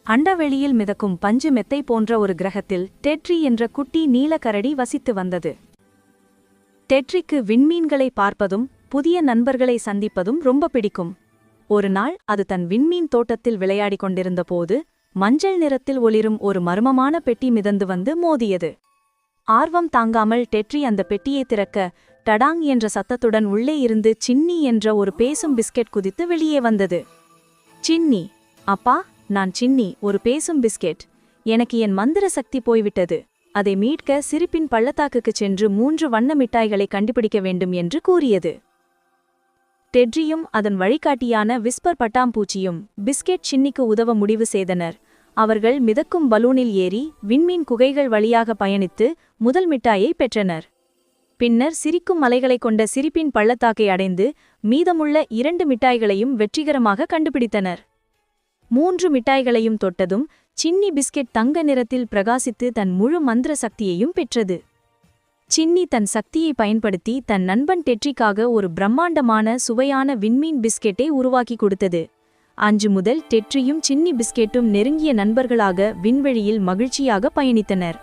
அண்டவெளியில் மிதக்கும் பஞ்சு மெத்தை போன்ற ஒரு கிரகத்தில் டெட்ரி என்ற குட்டி நீலக்கரடி வசித்து வந்தது. டெட்ரிக்கு விண்மீன்களை பார்ப்பதும் புதிய நண்பர்களை சந்திப்பதும் ரொம்ப பிடிக்கும். ஒரு நாள் அது தன் விண்மீன் தோட்டத்தில் விளையாடிக் கொண்டிருந்த போது மஞ்சள் நிறத்தில் ஒளிரும் ஒரு மர்மமான பெட்டி மிதந்து வந்து மோதியது. ஆர்வம் தாங்காமல் டெட்ரி அந்த பெட்டியை திறக்க டடாங் என்ற சத்தத்துடன் உள்ளே இருந்து சின்னி என்ற ஒரு பேசும் பிஸ்கெட் குதித்து வெளியே வந்தது. சின்னி, அப்பா, நான் சின்னி, ஒரு பேசும் பிஸ்கெட். எனக்கு என் மந்திர சக்தி போய்விட்டது. அதை மீட்க சிரிப்பின் பள்ளத்தாக்குக்குச் சென்று 3 வண்ண மிட்டாய்களை கண்டுபிடிக்க வேண்டும் என்று கூறியது. டெட்ரியும் அதன் வழிகாட்டியான விஸ்பர் பட்டாம்பூச்சியும் பிஸ்கெட் சின்னிக்கு உதவ முடிவு செய்தனர். அவர்கள் மிதக்கும் பலூனில் ஏறி விண்மீன் குகைகள் வழியாக பயணித்து முதல் மிட்டாயை பெற்றனர். பின்னர் சிரிக்கும் மலைகளைக் கொண்ட சிரிப்பின் பள்ளத்தாக்கை அடைந்து மீதமுள்ள 2 மிட்டாய்களையும் வெற்றிகரமாக கண்டுபிடித்தனர். 3 மிட்டாய்களையும் தொட்டதும் சின்னி பிஸ்கெட் தங்க நிறத்தில் பிரகாசித்து தன் முழு மந்திர சக்தியையும் பெற்றது. சின்னி தன் சக்தியை பயன்படுத்தி தன் நண்பன் டெட்ரிக்காக ஒரு பிரம்மாண்டமான சுவையான விண்மீன் பிஸ்கெட்டை உருவாக்கி கொடுத்தது. அன்று முதல் டெட்ரியும் சின்னி பிஸ்கெட்டும் நெருங்கிய நண்பர்களாக விண்வெளியில் மகிழ்ச்சியாக பயணித்தனர்.